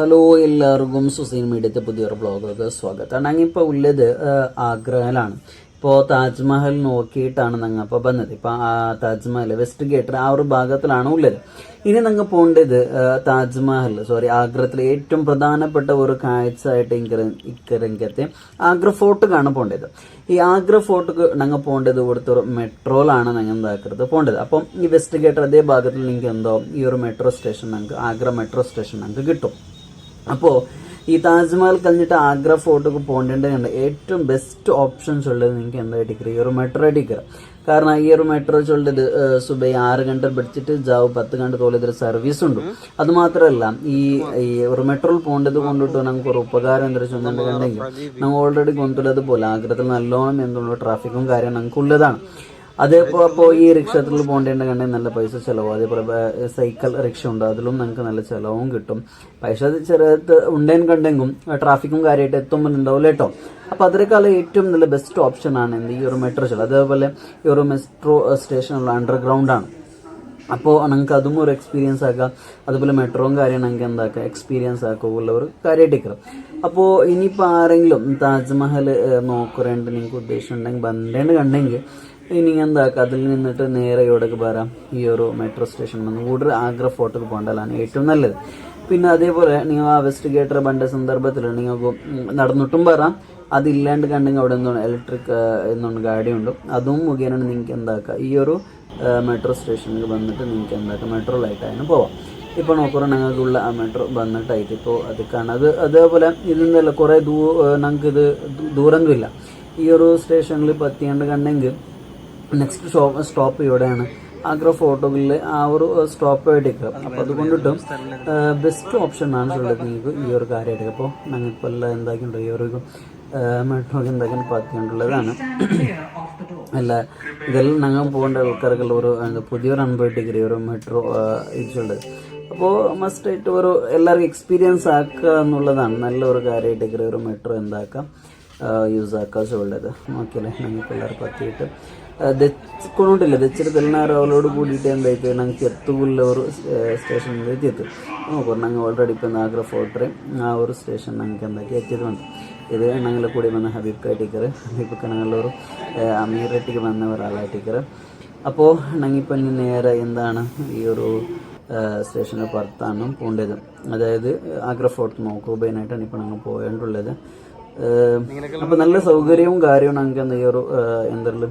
Hello എല്ലാവർക്കും Suzanne മീഡിയത്തെ പുതിയൊരു ബ്ലോഗൊക്കെ സ്വാഗതം. ഞങ്ങിപ്പോൾ ഉള്ളത് ആഗ്രയിലാണ്. ഇപ്പോൾ താജ്മഹൽ നോക്കിയിട്ടാണ് ഞങ്ങൾ ഇപ്പോൾ വന്നത്. ഇപ്പം താജ്മഹൽ വെസ്റ്റ് ഗേറ്റ് ആ ഒരു ഭാഗത്തിലാണ് ഉള്ളത്. ഇനി ഞങ്ങൾ പോകേണ്ടത് ആഗ്രത്തിലെ ഏറ്റവും പ്രധാനപ്പെട്ട ഒരു കാഴ്ച ആയിട്ട് ഇക്കരംഗത്തെ ആഗ്ര ഫോർട്ടിലാണ് പോകേണ്ടത്. ഈ ആഗ്ര ഫോർട്ടിക്ക് ഞങ്ങൾ പോകേണ്ടത് ഇവിടുത്തെ ഒരു മെട്രോയിലാണ് ഞങ്ങൾ എന്താക്കരുത് പോകേണ്ടത്. അപ്പം ഈ വെസ്റ്റ് ഗേറ്റ് അതേ ഭാഗത്തിൽ നിങ്ങൾക്ക് എന്തോ ഈ ഒരു മെട്രോ സ്റ്റേഷൻ ഞങ്ങൾക്ക് ആഗ്ര മെട്രോ സ്റ്റേഷൻ ഞങ്ങൾക്ക് കിട്ടും. അപ്പോൾ ഈ താജ്മഹൽ കഴിഞ്ഞിട്ട് ആഗ്ര ഫോർട്ടിക്ക് പോകേണ്ടതുണ്ട് ഏറ്റവും ബെസ്റ്റ് ഓപ്ഷൻസ് ഉള്ളത് നിങ്ങൾക്ക് എന്താ ടിക്കറ്റ് ഈ ഒരു മെട്രോ ടിക്കറ്റ്. കാരണം ഈ ഒരു മെട്രോ ചൊല്ലത് സുബൈ 6 ഗಂಟೆ പിടിച്ചിട്ട് ജാവ് 10 ಗಂಟೆ തോലൊരു സർവീസ് ഉണ്ട്. അത് മാത്രമല്ല ഈ ഒരു മെട്രോയിൽ പോകേണ്ടത് കൊണ്ടിട്ട് നമുക്ക് ഒരു ഉപകാരം എന്താ വെച്ചിട്ടുണ്ടെങ്കിൽ നമ്മൾ ഓൾറെഡി കൊണ്ടുള്ളത് പോലെ ആഗ്രഹത്തിൽ നല്ലോണം എന്തുകൊണ്ട് ട്രാഫിക്കും കാര്യം ഞങ്ങൾക്ക് ഉള്ളതാണ്. അതേപ്പോൾ ഈ റിക്ഷത്തിൽ പോകേണ്ടതുണ്ടെങ്കിൽ നല്ല പൈസ ചിലവും. അതേപോലെ സൈക്കിൾ റിക്ഷ ഉണ്ട്, അതിലും നമുക്ക് നല്ല ചിലവും കിട്ടും. പൈസ ചെറുത് ഉണ്ടെങ്കിൽ കണ്ടെങ്കിലും ട്രാഫിക്കും കാര്യമായിട്ട് എത്തുമ്പോൾ ഉണ്ടാവില്ല കേട്ടോ. അപ്പോൾ അതിനേക്കാളും ഏറ്റവും നല്ല ബെസ്റ്റ് ഓപ്ഷൻ ആണ് ഈ ഒരു മെട്രോ ചില. അതേപോലെ ഈ ഒരു മെട്രോ സ്റ്റേഷനുള്ള അണ്ടർഗ്രൗണ്ട് ആണ്. അപ്പോൾ നമുക്ക് അതും ഒരു എക്സ്പീരിയൻസ് ആക്കാം. അതുപോലെ മെട്രോയും കാര്യം നമുക്ക് എന്താക്കാം എക്സ്പീരിയൻസ് ആക്കുക ഒരു കാര്യമായിട്ട്. അപ്പോൾ ഇനിയിപ്പോൾ ആരെങ്കിലും താജ്മഹൽ നോക്കുന്നുണ്ട് നിങ്ങൾക്ക് ഉദ്ദേശിച്ചിട്ടുണ്ടെങ്കിൽ ബന്ധേണ്ട കണ്ടെങ്കിൽ ഇനി എന്താക്കുക അതിൽ നിന്നിട്ട് നേരെ ഇവിടേക്ക് വരാം. ഈ ഒരു മെട്രോ സ്റ്റേഷൻ വന്ന് കൂടുതൽ ആഗ്ര ഫോർട്ടിൽ പോകേണ്ടതാണ് ഏറ്റവും നല്ലത്. പിന്നെ അതേപോലെ നിങ്ങൾ ആ വെസ്റ്റ് ഗേറ്റ് ബണ്ട സന്ദർഭത്തിൽ നിങ്ങൾക്ക് നടന്നിട്ടും വരാം. അതില്ലാണ്ട് കണ്ടെങ്കിൽ അവിടെ എന്താണ് ഇലക്ട്രിക് എന്താണ് ഗാഡിയുണ്ട്, അതും മുഖേന നിങ്ങൾക്ക് എന്താക്കുക ഈ ഒരു മെട്രോ സ്റ്റേഷനിൽ വന്നിട്ട് നിങ്ങൾക്ക് എന്താക്കുക മെട്രോയിലായിട്ടാണ് പോവാം. ഇപ്പോൾ നോക്കുമ്പോൾ ഞങ്ങൾക്കുള്ള ആ മെട്രോ വന്നിട്ടായിട്ട് ഇപ്പോൾ അത് കാണാം. അതേപോലെ ഇതെന്തല്ല കുറേ ഞങ്ങൾക്കിത് ദൂരമൊന്നുമില്ല. ഈ ഒരു സ്റ്റേഷനിൽ പത്തിയാണ്ട് കണ്ടെങ്കിൽ നെക്സ്റ്റ് സ്റ്റോപ്പ് ഇവിടെയാണ് ആഗ്ര ഫോർട്ടിൽ ആ ഒരു സ്റ്റോപ്പ് ആയിട്ട്. അപ്പോൾ അതുകൊണ്ടിട്ടും ബെസ്റ്റ് ഓപ്ഷൻ ആണ് ഉള്ളത് നിങ്ങൾക്ക് ഈ ഒരു കാര്യമായിട്ട്. അപ്പോൾ ഞങ്ങൾക്കിപ്പോൾ എല്ലാം എന്താക്കിയിട്ടുണ്ടോ ഈ ഒരു മെട്രോ എന്താക്കി പത്തിയാണ്ടുള്ളതാണ്. അല്ല ഇതെല്ലാം ഞങ്ങൾ പോകേണ്ട ആൾക്കാർക്കുള്ള ഒരു പുതിയൊരു അനുഭവമായിട്ട് ഒരു മെട്രോ ഇതുള്ളത്. അപ്പോൾ മസ്റ്റായിട്ട് ഒരു എല്ലാവർക്കും എക്സ്പീരിയൻസ് ആക്കുക എന്നുള്ളതാണ് നല്ലൊരു കാര്യമായിട്ട് ഒരു മെട്രോ എന്താക്കാം യൂസ് ആക്കാൻ ഉള്ളത്. നോക്കിയല്ലേ ഞങ്ങൾക്ക് എല്ലാവരും പറ്റിയിട്ട് ദച്ചിക്കൊണ്ടില്ല ദച്ചിട്ട് തെല്ലാരോട് കൂടിയിട്ട് എന്തായിട്ട് ഞങ്ങൾക്ക് എത്തുള്ള ഒരു സ്റ്റേഷനിൽ എത്തിയെത്തും. നോക്കാം ഞങ്ങൾ ഓൾറെഡി ഇപ്പം ആഗ്ര ഫോർട്ട് ആ ഒരു സ്റ്റേഷൻ ഞങ്ങൾക്ക് എന്താക്കി എത്തിയതുണ്ട്. ഇത് ഞങ്ങളെ കൂടി വന്ന ഹബീബ് ടീക്കർ. ഹബീബൊക്കെ ഞങ്ങളൊരു അമീറേറ്റിക്ക് വന്ന ഒരാളായ ടീക്കർ. അപ്പോൾ ഞങ്ങളിപ്പോൾ ഇനി നേരെ എന്താണ് ഈ ഒരു സ്റ്റേഷന് പുറത്താണ് പോകേണ്ടത്. അതായത് ആഗ്ര ഫോർട്ട് നോക്കുമ്പോഴായിട്ടാണ് ഇപ്പോൾ ഞങ്ങൾ പോകേണ്ടുള്ളത്. അപ്പോൾ നല്ല സൗകര്യവും കാര്യവും ഞങ്ങൾക്ക് ഈ ഒരു എന്തെങ്കിലും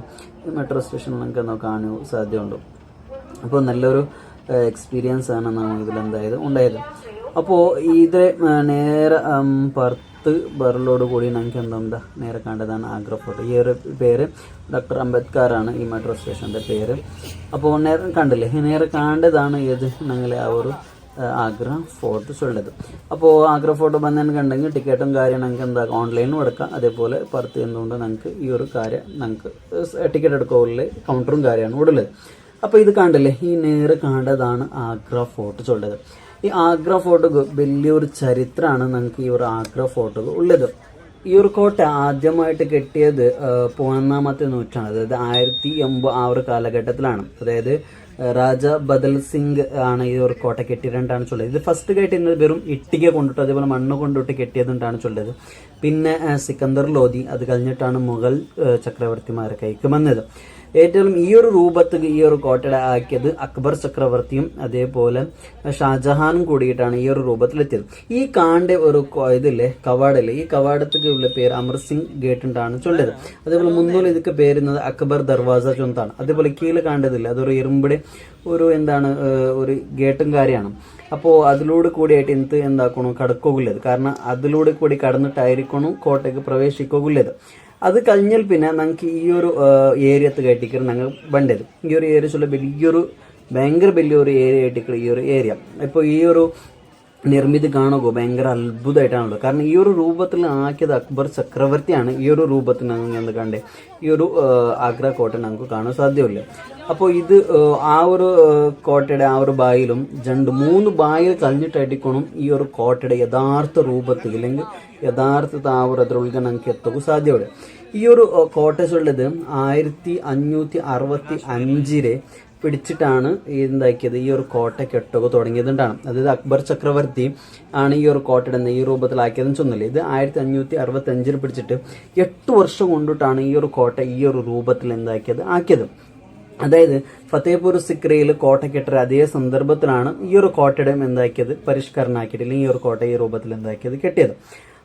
മെട്രോ സ്റ്റേഷനിൽ ഞങ്ങൾക്ക് കാണാൻ സാധ്യതയുണ്ട്. അപ്പോൾ നല്ലൊരു എക്സ്പീരിയൻസ് ആണ് നമുക്ക് ഇതിലെന്തായത് ഉണ്ടായത്. അപ്പോൾ ഇത് നേരെ പുറത്ത് ബറലോട് കൂടി ഞങ്ങൾക്ക് എന്താ നേരെ കണ്ടതാണ് ആഗ്ര ഫോർട്ട്. ഈ ഒരു പേര് ഡോക്ടർ അംബേദ്കറാണ് ഈ മെട്രോ സ്റ്റേഷൻ്റെ പേര്. അപ്പോൾ നേരെ കണ്ടില്ലേ നേരെ കണ്ടതാണ് ഏത് ഞങ്ങളെ ആ ഒരു ആഗ്ര ഫോർട്ട് ഉള്ളത്. അപ്പോൾ ആഗ്ര ഫോർട്ട് വന്നതിന് കണ്ടെങ്കിൽ ടിക്കറ്റും കാര്യം ഞങ്ങൾക്ക് എന്താ ഓൺലൈനും എടുക്കാം. അതേപോലെ പുറത്ത് എന്തുകൊണ്ട് ഞങ്ങൾക്ക് ഈ ഒരു കാര്യം ഞങ്ങൾക്ക് ടിക്കറ്റ് എടുക്കാനുള്ള കൗണ്ടറും കാര്യമാണ് ഇവിടെ ഉള്ളത്. അപ്പോൾ ഇത് കണ്ടില്ലേ ഈ നേരെ കണ്ടതാണ് ആഗ്ര ഫോർട്ട് ഉള്ളത്. ഈ ആഗ്ര ഫോർട്ട് വലിയൊരു ചരിത്രമാണ് ഞങ്ങൾക്ക് ഈ ഒരു ആഗ്ര ഫോർട്ട് ഉള്ളത്. ഈ ഒരു കോട്ട ആദ്യമായിട്ട് കെട്ടിയത് 14ാമത്തെ നൂറ്റാണ്ട്, അതായത് 1080 ആ ഒരു കാലഘട്ടത്തിലാണ്. അതായത് രാജ ബദൽ സിംഗ് ആണ് ഈ ഒരു കോട്ട കെട്ടിയിട്ടുണ്ടാണ് ചൊല്ലത്. ഇത് ഫസ്റ്റ് കെട്ടിയിരുന്നത് വെറും ഇട്ടിക കൊണ്ടിട്ട് അതേപോലെ മണ്ണ് കൊണ്ടിട്ട് കെട്ടിയതുകൊണ്ടാണ് ചൊല്ലത്. പിന്നെ സിക്കന്ദർ ലോധി, അത് കഴിഞ്ഞിട്ടാണ് മുഗൾ ചക്രവർത്തിമാരെ കൈക്ക് വന്നത്. ഏറ്റവും ഈ ഒരു രൂപത്തിൽ ഈ ഒരു കോട്ടയുടെ ആക്കിയത് അക്ബർ ചക്രവർത്തിയും അതേപോലെ ഷാജഹാനും കൂടിയിട്ടാണ് ഈ ഒരു രൂപത്തിലെത്തിയത്. ഈ കാണ്ട ഒരു ഇതില്ലേ കവാടല്ലേ, ഈ കവാടത്തേക്കുള്ള പേര് അമർ സിംഗ് ഗേറ്റ് ഉണ്ടാണ് ചൊല്ലത്. അതേപോലെ മുന്നോളം ഇതൊക്കെ പേരുന്നത് അക്ബർ ദർവാസ ചൊന്താണ്. അതേപോലെ കീഴ് കാണ്ടതില്ല അതൊരു ഇരുമ്പടി ഒരു എന്താണ് ഒരു ഗേറ്റും കാര്യമാണ്. അപ്പോൾ അതിലൂടെ കൂടിയായിട്ട് എന്ത് എന്താക്കണു കടക്കുകയുള്ളത്. കാരണം അതിലൂടെ കൂടി കടന്നിട്ടായിരിക്കണം കോട്ടയ്ക്ക് പ്രവേശിക്കുകയുള്ളത്. അത് കഴിഞ്ഞാൽ പിന്നെ ഞങ്ങൾക്ക് ഈ ഒരു ഏരിയത്ത് കയറ്റിക്കർ ഞങ്ങൾ വേണ്ടത്. ഈ ഒരു ഏരിയ ചൊല്ല ഭയങ്കര വലിയൊരു ഏരിയ ആയിട്ടിക്കർ ഈ ഒരു ഏരിയ. ഇപ്പോൾ ഈ ഒരു നിർമ്മിതി കാണുക ഭയങ്കര അത്ഭുതമായിട്ടാണല്ലോ. കാരണം ഈ ഒരു രൂപത്തിൽ ആക്കിയത് അക്ബർ ചക്രവർത്തിയാണ്. ഈ ഒരു രൂപത്തിൽ ഞങ്ങൾ എന്ത് കണ്ടേ ഈ ഒരു ആഗ്ര കോട്ട ഞങ്ങൾക്ക് കാണാൻ സാധ്യമല്ല. അപ്പോൾ ഇത് ആ ഒരു കോട്ടയുടെ ആ ഒരു ബായിലും 3 ബായിൽ കഴിഞ്ഞിട്ടായിരിക്കണം ഈ ഒരു കോട്ടയുടെ യഥാർത്ഥ രൂപത്തിൽ അല്ലെങ്കിൽ യഥാർത്ഥ ആ ഒരു ಅದ್ರೊಳಗೆ ನಂಗೆ ಎತ್ತಗೂ ಸಾಧ್ಯವಿದೆ. ഈ ഒരു കോട്ട ചൊല്ലത് 1565 പിടിച്ചിട്ടാണ് എന്താക്കിയത് ഈ ഒരു കോട്ട കെട്ടുക തുടങ്ങിയതുകൊണ്ടാണ്. അതായത് അക്ബർ ചക്രവർത്തി ആണ് ഈ ഒരു കോട്ടയുടെ ഈ രൂപത്തിലാക്കിയതെന്ന് ചൊന്നില്ല. ഇത് 1565 പിടിച്ചിട്ട് 8 വർഷം കൊണ്ടിട്ടാണ് ഈ ഒരു കോട്ട ഈ ഒരു രൂപത്തിൽ ആക്കിയത്. അതായത് ഫത്തേപൂർ സിക്രിയിൽ കോട്ട കെട്ടിയ അതേ സന്ദർഭത്തിലാണ് ഈ ഒരു കോട്ടയുടെ പരിഷ്കരണം ആക്കിയിട്ട് അല്ലെങ്കിൽ ഈ ഒരു കോട്ട ഈ രൂപത്തിൽ കെട്ടിയത്.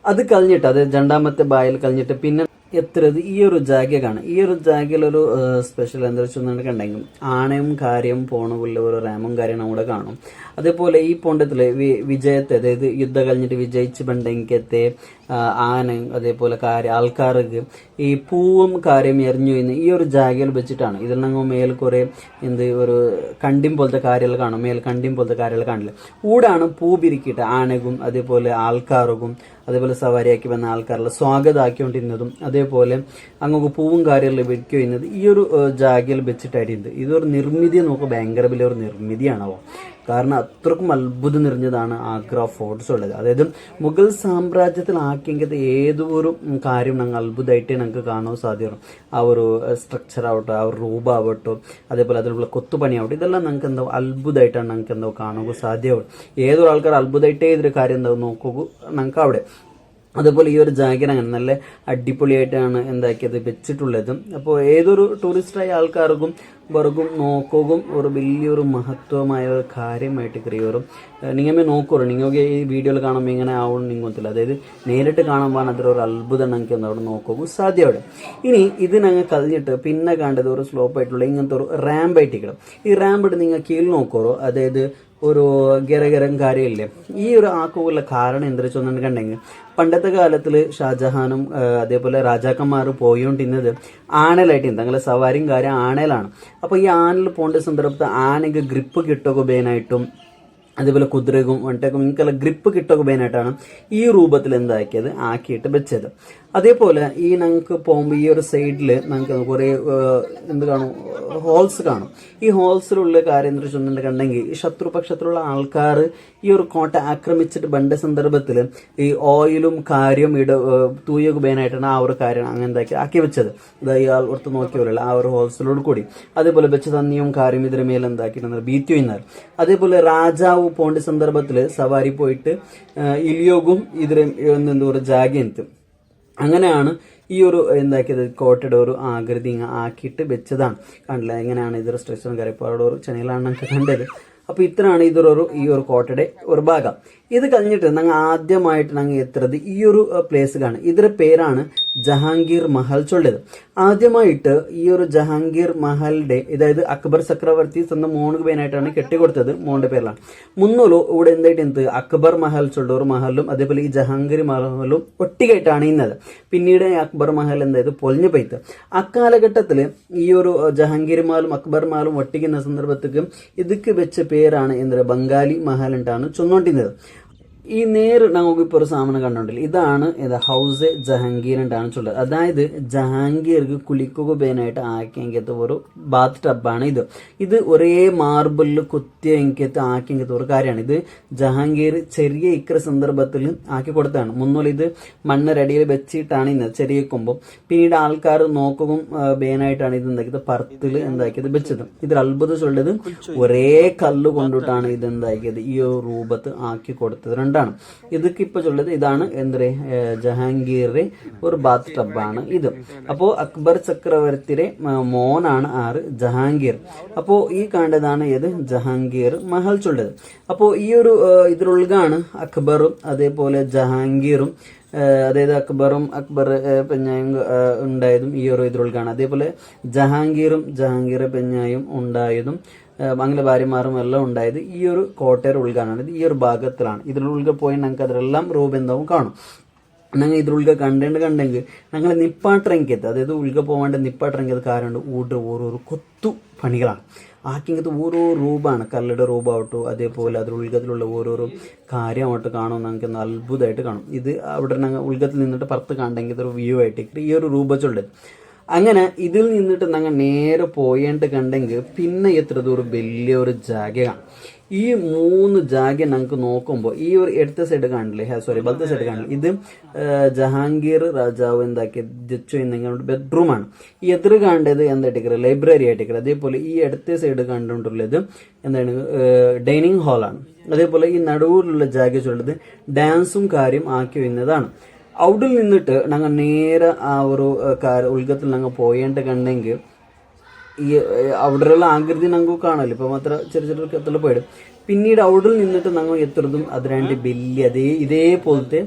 അത് കഴിഞ്ഞിട്ട് അതായത് രണ്ടാമത്തെ ബായിൽ കഴിഞ്ഞിട്ട് പിന്നെ എത്തുന്നത് ഈ ഒരു ജാഗയാണ്. ഈ ഒരു ജാഗയിലൊരു സ്പെഷ്യൽ എന്താ വെച്ചിട്ടുണ്ടെങ്കിൽ ആണയും കാര്യം പോണുള്ള ഒരു റാമും കാര്യം നമ്മുടെ കാണും. അതേപോലെ ഈ പോണ്ടത്തില് വിജയത്തെ അതായത് യുദ്ധം കഴിഞ്ഞിട്ട് വിജയിച്ച് ബണ്ടെങ്കത്തെ ആനയും അതേപോലെ ആൾക്കാർക്ക് ഈ പൂവും കാര്യം എറിഞ്ഞു എന്ന് ഈ ഒരു ജാഗയിൽ വെച്ചിട്ടാണ്. ഇതിൽ ഞങ്ങൾ മേൽ കുറെ ഒരു കണ്ടിയും പോലത്തെ കാര്യങ്ങൾ കാണും. മേൽ കണ്ടിയും പോലത്തെ കാര്യങ്ങൾ കാണില്ല. ഊടാണ് പൂ പിരിക്കിട്ട് ആനകും അതേപോലെ ആൾക്കാർക്കും അതേപോലെ സവാരിയാക്കി വന്ന ആൾക്കാരുടെ സ്വാഗതമാക്കിക്കൊണ്ടിരുന്നതും അതേപോലെ അങ്ങ് പൂവും കാര്യമെല്ലാം വെക്കുന്നത് ഈ ഒരു ജാഗയിൽ വെച്ചിട്ടായിട്ടുണ്ട്. ഇതൊരു നിർമ്മിതി നോക്കുക ഭയങ്കര വലിയ ഒരു നിർമ്മിതിയാണോ. കാരണം അത്രക്കും അത്ഭുതം നിറഞ്ഞതാണ് ആഗ്ര ഫോർട്ട്സ് ഉള്ളത്. അതായത് മുഗൾ സാമ്രാജ്യത്തിൽ ആക്കിയെങ്കിൽ ഏതൊരു കാര്യം ഞങ്ങൾ അത്ഭുതമായിട്ട് ഞങ്ങൾക്ക് കാണാൻ സാധ്യമാണ്. ആ ഒരു സ്ട്രക്ചർ ആവട്ടെ, ആ ഒരു രൂപമാവട്ടോ, അതേപോലെ അതിലുള്ള കൊത്തുപണി ആവട്ടെ, ഇതെല്ലാം ഞങ്ങൾക്ക് അത്ഭുതമായിട്ടാണ് ഞങ്ങൾക്ക് കാണുക സാധ്യമാവും. ഏതൊരു ആൾക്കാർ അത്ഭുതമായിട്ടേ ഇതൊരു കാര്യം നോക്കുക ഞങ്ങൾക്ക് അവിടെ. അതേപോലെ ഈ ഒരു ജാഗിർ അങ്ങനെ നല്ല അടിപൊളിയായിട്ടാണ് വെച്ചിട്ടുള്ളത്. അപ്പോൾ ഏതൊരു ടൂറിസ്റ്റായ ആൾക്കാർക്കും വർക്കും നോക്കുകയും ഒരു വലിയൊരു മഹത്വമായ ഒരു കാര്യമായിട്ട് കറിയോറും നിങ്ങമേ നോക്കൂ. നിങ്ങൾക്ക് ഈ വീഡിയോയിൽ കാണുമ്പോൾ ഇങ്ങനെ ആവണം നിങ്ങത്തില്ല. അതായത് നേരിട്ട് കാണുമ്പോൾ അതൊരു അത്ഭുതം ഞങ്ങൾക്ക് അവിടെ നോക്കുക സാധ്യമാണ്. ഇനി ഇത് ഞങ്ങൾ കഴിഞ്ഞിട്ട് പിന്നെ കണ്ടത് ഒരു സ്ലോപ്പ് ആയിട്ടുള്ള ഇങ്ങനത്തെ ഒരു റാമ്പായിട്ട് കിട്ടും. ഈ റാമ്പിട്ട് നിങ്ങൾ കീഴിൽ നോക്കോറോ അതായത് ഒരു ഗരഗരം കാര്യമില്ലേ. ഈ ഒരു ആക്കുള്ള കാരണം എന്താ വെച്ചിട്ടുണ്ടെങ്കിൽ പണ്ടത്തെ കാലത്തിൽ ഷാജഹാനും അതേപോലെ രാജാക്കന്മാർ പോയോണ്ടിരുന്നത് ആനലായിട്ട് തങ്ങളെ സവാരിയും കാര്യം ആനയിലാണ്. അപ്പോൾ ഈ ആനയിൽ പോകേണ്ട സന്ദർഭത്തിൽ ആനയ്ക്ക് ഗ്രിപ്പ് കിട്ടുക ബേനായിട്ടും അതേപോലെ കുതിരക്കും വണ്ടേക്കും ഇങ്ങനെയുള്ള ഗ്രിപ്പ് കിട്ടുക ബേനായിട്ടാണ് ഈ രൂപത്തിൽ ആക്കിയിട്ട് വെച്ചത്. അതേപോലെ ഈ ഞങ്ങൾക്ക് പോകുമ്പോൾ ഈ ഒരു സൈഡിൽ ഞങ്ങൾക്ക് കുറേ കാണും ഹോൾസ് കാണും. ഈ ഹോൾസിലുള്ള കാര്യം എന്താ വെച്ചിട്ടുണ്ടെങ്കിൽ ഈ ശത്രുപക്ഷത്തിലുള്ള ആൾക്കാർ ഈ ഒരു കോട്ട ആക്രമിച്ചിട്ട് ബണ്ട സന്ദർഭത്തിൽ ഈ ഓയിലും കാര്യം തൂയുകബേനായിട്ടാണ് ആ ഒരു കാര്യം അങ്ങനെ ആക്കി വെച്ചത്. ഇയാൾ ഓർത്ത് നോക്കിയവരല്ല ആ ഒരു ഹോൾസിലോട് കൂടി. അതേപോലെ വെച്ച് തന്നിയും കാര്യം ഇതിന് മേലെ ബീറ്റ് ചെയ്യുന്നത്. അതേപോലെ രാജാവ് പോകേണ്ട സന്ദർഭത്തിൽ സവാരി പോയിട്ട് ഇലിയോഗും ഇതിന് ഒരു ജാഗ്യന്ത് അങ്ങനെയാണ് ഈ ഒരു കോട്ടയുടെ ഒരു ആകൃതി ആക്കിയിട്ട് വെച്ചതാണ്. കണ്ടില്ല എങ്ങനെയാണ് ഇതൊരു സ്ട്രക്ചറും കാര്യം ഇപ്പോൾ അവിടെ ഒരു ചനയിലാണ് ഞങ്ങൾക്ക് കണ്ടത്. അപ്പോൾ ഇത്രയാണ് ഈ ഒരു കോട്ടയുടെ ഒരു ഭാഗം. ഇത് കഴിഞ്ഞിട്ട് ഞങ്ങൾ ആദ്യമായിട്ട് ഞങ്ങൾ എത്തുന്നത് ഈ ഒരു പ്ലേസ് കാണും. ഇതിന്റെ പേരാണ് ജഹാംഗീർ മഹൽ ചൊല്ലത്. ആദ്യമായിട്ട് ഈ ഒരു ജഹാംഗീർ മഹലിന്റെ അതായത് അക്ബർ ചക്രവർത്തി സ്വന്തം മോണുക്ക് പേനായിട്ടാണ് കെട്ടിക്കൊടുത്തത്. മോന്റെ പേരിലാണ് മുന്നോലു ഇവിടെ എന്തായിട്ട് അക്ബർ മഹൽ ചൊല്ല ഒരു മഹലും അതേപോലെ ഈ ജഹാംഗീർ മഹലും ഒട്ടിക്കായിട്ടാണ് ഇന്നത്. പിന്നീട് അക്ബർ മഹൽ പൊളിഞ്ഞു പോയിട്ട് അക്കാലഘട്ടത്തിൽ ഈ ഒരു ജഹാംഗീർ മഹലും അക്ബർ മഹലും ഒട്ടിക്കുന്ന സന്ദർഭത്തേക്ക് ഇതൊക്കെ വെച്ച പേരാണ് ബംഗാളി മഹൽ ഉണ്ടാണ് ചൊന്നോണ്ടിരുന്നത്. ഈ നേര് നമുക്ക് ഇപ്പോൾ ഒരു സാധനം കണ്ടോണ്ടില്ല. ഇതാണ് ഹൗസ് ജഹാംഗീർ ഉണ്ടാണ് ചൊല്ലത്. അതായത് ജഹാംഗീർക്ക് കുളിക്കുക പേനായിട്ട് ആക്കിയെങ്കത്തെ ഒരു ബാത്ത് ടബാണ് ഇത് ഒരേ മാർബിളിൽ കുത്തിയെങ്കത്ത് ആക്കിയെങ്കത്തെ ഒരു കാര്യമാണ്. ഇത് ജഹാംഗീർ ചെറിയ ഇക്കര സന്ദർഭത്തിൽ ആക്കി കൊടുത്തതാണ്. മുന്നോളം ഇത് മണ്ണരടിയിൽ വെച്ചിട്ടാണ് ഇന്ന് ചെറിയ കൊമ്പും പിന്നീട് ആൾക്കാർ നോക്കുകയും ബേനായിട്ടാണ് ഇത് പർത്തിൽ വെച്ചത്. ഇതിൽ അത്ഭുതം ചൊല്ലത് ഒരേ കല്ല് കൊണ്ടിട്ടാണ് ഇത് ഈ ഒരു രൂപത്ത് ആക്കി കൊടുത്തത്. രണ്ടാണ് ഇതൊക്കെ ഇപ്പൊ ചൊല്ലത്. ഇതാണ് ജഹാംഗീറിന്റെ ഒരു ബാത്ത് ടബാണ് ഇത്. അപ്പോ അക്ബർ ചക്രവർത്തിയുടെ മോനാണ് ജഹാംഗീർ. അപ്പോ ഈ കണ്ടതാണ് ജഹാംഗീർ മഹൽ ചൊല്ലത്. അപ്പോ ഈ ഒരു ഇതിലുള്ളതാണ് അക്ബറും അതേപോലെ ജഹാംഗീറും അതായത് അക്ബർ പെഞ്ഞായും ഉണ്ടായതും ഈ ഒരു ഇതിലുള്ളതാണ്. അതേപോലെ ജഹാംഗീർ പെഞ്ഞായും ഉണ്ടായതും അങ്ങനെ ഭാര്യമാരും എല്ലാം ഉണ്ടായത് ഈ ഒരു കോട്ടയുടെ ഉൾക്കാണ്. ഈ ഒരു ഭാഗത്തിലാണ്. ഇതിലുള്ളിൽ പോയി ഞങ്ങൾക്ക് അതിലെല്ലാം രൂപം കാണും. ഞങ്ങൾ ഇതിലുള്ളിൽ കണ്ടെങ്കിൽ ഞങ്ങൾ നിപ്പാട്ടിറങ്ങിയത് അതായത് ഉൾക്ക പോകാണ്ട് നിപ്പാട്ടിറങ്ങിയത് കാരണം ഓരോരോ കൊത്തു പണികളാണ് ആക്കിങ്ങനത്തെ ഓരോ രൂപമാണ്. കല്ലുടെ രൂപമാവട്ടോ അതേപോലെ അതിലുള്ളിലുള്ള ഓരോരോ കാര്യമായിട്ട് കാണും. ഞങ്ങൾക്ക് അത്ഭുതമായിട്ട് കാണും. ഇത് അവിടെ ഞങ്ങൾ ഉൾക്കത്തിൽ നിന്നിട്ട് പുറത്ത് കണ്ടെങ്കിൽ ഒരു വ്യൂ ആയിട്ട് ഈ ഒരു രൂപച്ചുള്ളത്. അങ്ങനെ ഇതിൽ നിന്നിട്ട് ഞങ്ങൾ നേരെ പോയേണ്ട കണ്ടെങ്കിൽ പിന്നെ എത്ര ദൂരം വലിയൊരു ജാഗയാണ്. ഈ 3 ജാഗ ഞങ്ങൾക്ക് നോക്കുമ്പോൾ ഈ ഒരു ഇടത്തെ സൈഡ് കാണില്ലേ, സോറി വലത്തെ സൈഡ് കാണില്ല, ഇത് ജഹാംഗീർ രാജാവ് എന്താക്കി ജച്ചു എന്നെങ്കിലും ബെഡ്റൂമാണ്. ഈ എതിർ കാണേണ്ടത് എന്തായിട്ടിരിക്കുക ലൈബ്രറി ആയിട്ടിരിക്കുക. അതേപോലെ ഈ ഇടത്തെ സൈഡ് കണ്ടുകൊണ്ടുള്ളത് എന്താണ് ഡൈനിങ് ഹാളാണ്. അതേപോലെ ഈ നടുവിലുള്ള ജാഗ ചൊല്ലത് ഡാൻസും കാര്യം ആക്കി വരുന്നതാണ്. അവിടെ നിന്നിട്ട് ഞങ്ങൾ നേരെ ആ ഒരു ഉൾഗത്തിൽ ഞങ്ങൾ പോയേണ്ട കണ്ടെങ്കിൽ ഈ അവിടെയുള്ള ആകൃതി ഞങ്ങൾക്ക് കാണാമല്ലോ. ഇപ്പം അത്ര ചെറിയ കത്തിൽ പോയിട്ട് പിന്നീട് അവിടെ നിന്നിട്ട് ഞങ്ങൾ എത്തുന്നതും അതിനാണ്ട് വലിയ ഇതേപോലത്തെ